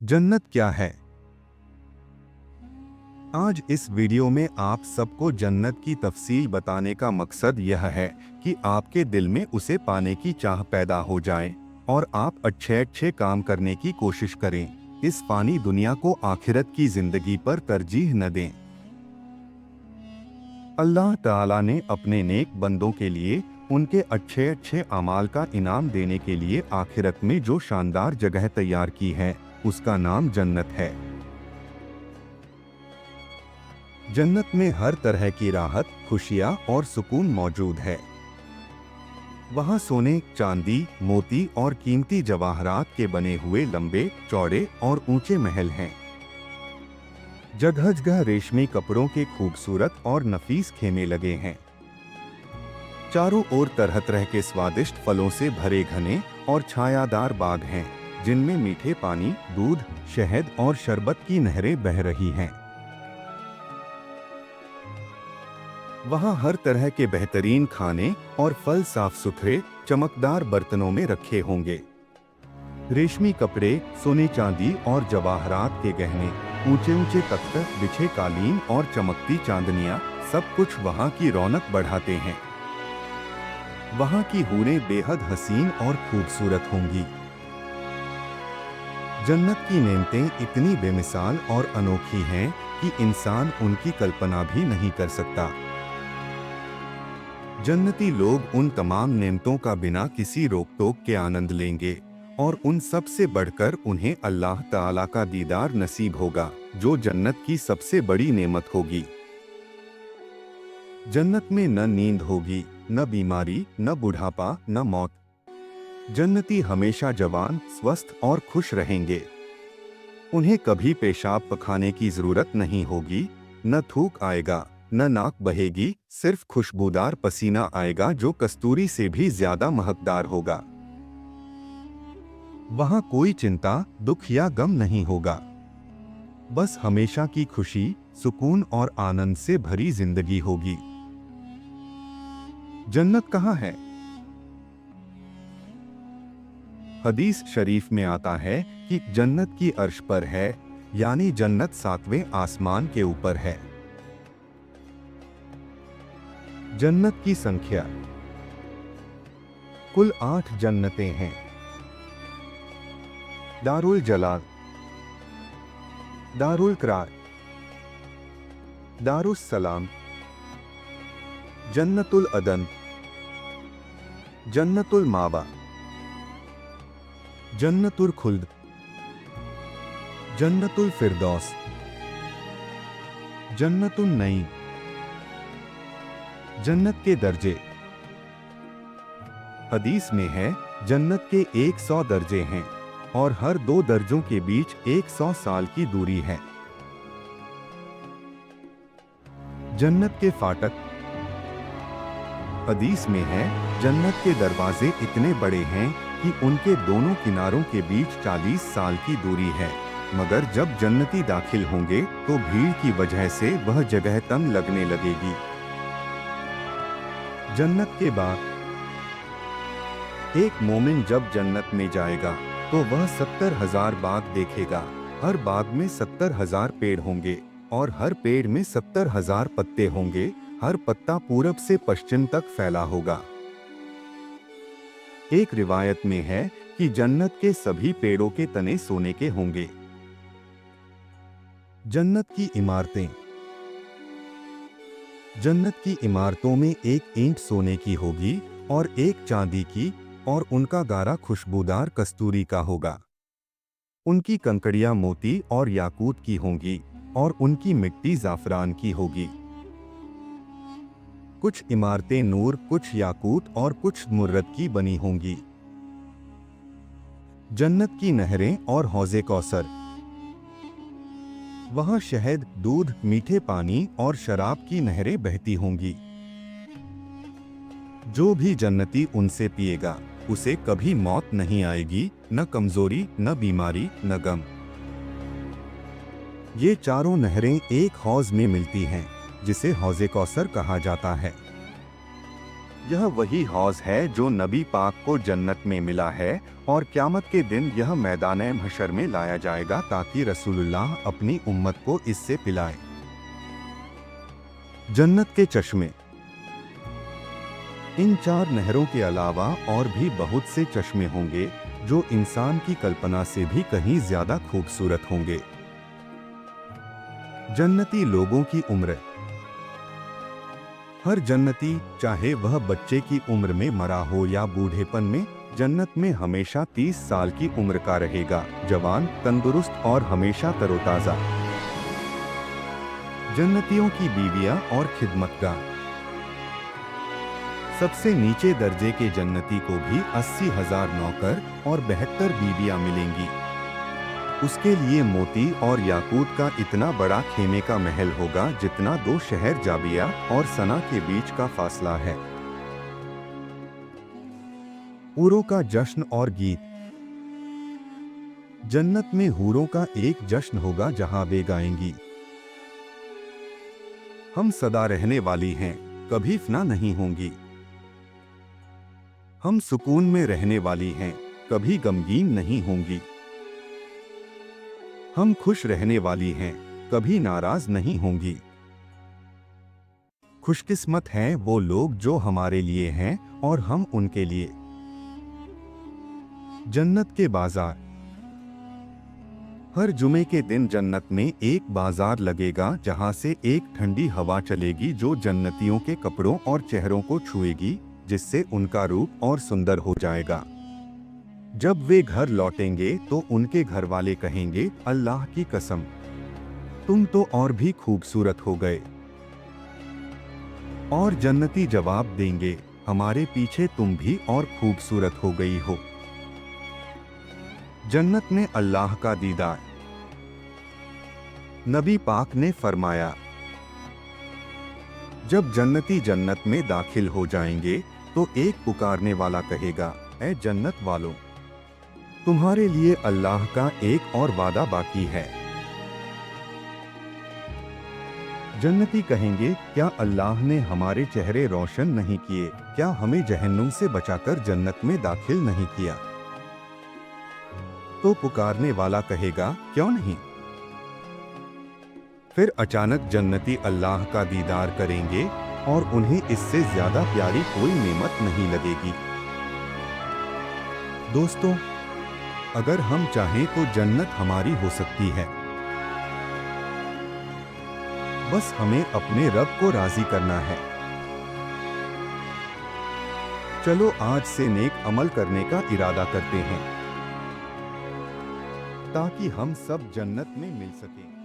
जन्नत क्या है? आज इस वीडियो में आप सबको जन्नत की तफसील बताने का मकसद यह है कि आपके दिल में उसे पाने की चाह पैदा हो जाए और आप अच्छे अच्छे काम करने की कोशिश करें। इस फानी दुनिया को आखिरत की जिंदगी पर तरजीह न दें। अल्लाह ताला ने अपने नेक बंदों के लिए उनके अच्छे अच्छे अमाल का इनाम देने के लिए आखिरत में जो शानदार जगह तैयार की है, उसका नाम जन्नत है। जन्नत में हर तरह की राहत, खुशियाँ और सुकून मौजूद है। वहाँ सोने, चांदी, मोती और कीमती जवाहरात के बने हुए लंबे, चौड़े और ऊंचे महल हैं। जगह जगह रेशमी कपड़ों के खूबसूरत और नफीस खेमे लगे हैं। चारों ओर तरह तरह के स्वादिष्ट फलों से भरे घने और छायादार बाग हैं, जिनमें मीठे पानी, दूध, शहद और शरबत की नहरें बह रही हैं। वहाँ हर तरह के बेहतरीन खाने और फल साफ सुथरे, चमकदार बर्तनों में रखे होंगे। रेशमी कपड़े, सोने चांदी और जवाहरात के गहने, ऊंचे ऊंचे तख्त, बिछे कालीन और चमकती चांदनियाँ, सब कुछ वहाँ की रौनक बढ़ाते हैं। वहाँ की हूरें बेहद हसीन और खूबसूरत होंगी। जन्नत की नेमतें इतनी बेमिसाल और अनोखी हैं कि इंसान उनकी कल्पना भी नहीं कर सकता। जन्नती लोग उन तमाम नेमतों का बिना किसी रोक टोक के आनंद लेंगे और उन सब से बढ़कर उन्हें अल्लाह ताला का दीदार नसीब होगा, जो जन्नत की सबसे बड़ी नेमत होगी। जन्नत में न नींद होगी, न बीमारी, न बुढ़ापा, न मौत। जन्नती हमेशा जवान, स्वस्थ और खुश रहेंगे। उन्हें कभी पेशाब पखाने की जरूरत नहीं होगी, न थूक आएगा, न नाक बहेगी, सिर्फ खुशबूदार पसीना आएगा जो कस्तूरी से भी ज्यादा महकदार होगा। वहाँ कोई चिंता, दुख या गम नहीं होगा। बस हमेशा की खुशी, सुकून और आनंद से भरी जिंदगी होगी। जन्नत कहाँ है? हदीस शरीफ में आता है कि जन्नत की अर्श पर है, यानी जन्नत 7वें आसमान के ऊपर है। जन्नत की संख्या कुल 8 जन्नतें हैं। दारुल जलाल, दारुल करार, दारुस सलाम, जन्नतुल अदन, जन्नतुल मावा, जन्नतुल खुल्द, जन्नतुल फिरदौस, जन्नतुल नईम। जन्नत के दर्जे। हदीस में है, जन्नत के 100 दर्जे हैं और हर 2 दर्जों के बीच 100 साल की दूरी है। जन्नत के फाटक। हदीस में है, जन्नत के दरवाजे इतने बड़े हैं कि उनके दोनों किनारों के बीच 40 साल की दूरी है, मगर जब जन्नती दाखिल होंगे तो भीड़ की वजह से वह जगह तंग लगने लगेगी। जन्नत के बाग। एक मोमिन जब जन्नत में जाएगा तो वह 70,000 बाग देखेगा। हर बाग में 70,000 पेड़ होंगे और हर पेड़ में 70,000 पत्ते होंगे। हर पत्ता पूरब से पश्चिम तक फैला होगा। एक रिवायत में है कि जन्नत के सभी पेड़ों के तने सोने के होंगे। जन्नत की इमारतें। जन्नत की इमारतों में एक ईंट सोने की होगी और एक चांदी की, और उनका गारा खुशबूदार कस्तूरी का होगा। उनकी कंकड़ियां मोती और याकूत की होंगी और उनकी मिट्टी जाफरान की होगी। कुछ इमारतें नूर, कुछ याकूत और कुछ मुर्रत की बनी होंगी। जन्नत की नहरें और हौज़े कौसर। वहाँ शहद, दूध, मीठे पानी और शराब की नहरें बहती होंगी। जो भी जन्नती उनसे पिएगा, उसे कभी मौत नहीं आएगी, न कमजोरी, न बीमारी, न गम। ये चारों नहरें एक हौज में मिलती हैं, जिसे हौज़े कौसर कहा जाता है। यह वही हौज है जो नबी पाक को जन्नत में मिला है और क़यामत के दिन यह मैदान महशर में लाया जाएगा ताकि रसूलुल्लाह अपनी उम्मत को इससे पिलाए। जन्नत के चश्मे। इन 4 नहरों के अलावा और भी बहुत से चश्मे होंगे जो इंसान की कल्पना से भी कहीं ज्यादा खूबसूरत होंगे। जन्नती लोगों की उम्र। हर जन्नती, चाहे वह बच्चे की उम्र में मरा हो या बूढ़ेपन में, जन्नत में हमेशा 30 साल की उम्र का रहेगा, जवान, तंदुरुस्त और हमेशा तरोताजा। जन्नतियों की बीवियां और खिदमतगार। सबसे नीचे दर्जे के जन्नती को भी 80,000 नौकर और 72 बीवियां मिलेंगी। उसके लिए मोती और याकूत का इतना बड़ा खेमे का महल होगा जितना 2 शहर जाबिया और सना के बीच का फासला है। हूरों का जश्न और गीत। जन्नत में हूरों का एक जश्न होगा जहां वे गाएंगी, हम सदा रहने वाली हैं, कभी फना नहीं होंगी। हम सुकून में रहने वाली हैं, कभी गमगीन नहीं होंगी। हम खुश रहने वाली हैं, कभी नाराज नहीं होंगी। खुशकिस्मत हैं वो लोग जो हमारे लिए हैं और हम उनके लिए। जन्नत के बाजार। हर जुमे के दिन जन्नत में एक बाजार लगेगा जहां से एक ठंडी हवा चलेगी जो जन्नतियों के कपड़ों और चेहरों को छुएगी, जिससे उनका रूप और सुंदर हो जाएगा। जब वे घर लौटेंगे तो उनके घर वाले कहेंगे, अल्लाह की कसम, तुम तो और भी खूबसूरत हो गए। और जन्नती जवाब देंगे, हमारे पीछे तुम भी और खूबसूरत हो गई हो। जन्नत में अल्लाह का दीदार। नबी पाक ने फरमाया, जब जन्नती जन्नत में दाखिल हो जाएंगे तो एक पुकारने वाला कहेगा, ऐ जन्नत वालों, तुम्हारे लिए अल्लाह का एक और वादा बाकी है। जन्नती कहेंगे, क्या अल्लाह ने हमारे चेहरे रोशन नहीं किए? क्या हमें जहन्नुम से बचाकर जन्नत में दाखिल नहीं किया? तो पुकारने वाला कहेगा, क्यों नहीं? फिर अचानक जन्नती अल्लाह का दीदार करेंगे और उन्हें इससे ज्यादा प्यारी कोई नेमत नहीं लगेगी। दोस्तों, अगर हम चाहें तो जन्नत हमारी हो सकती है। बस हमें अपने रब को राजी करना है। चलो आज से नेक अमल करने का इरादा करते हैं ताकि हम सब जन्नत में मिल सकें।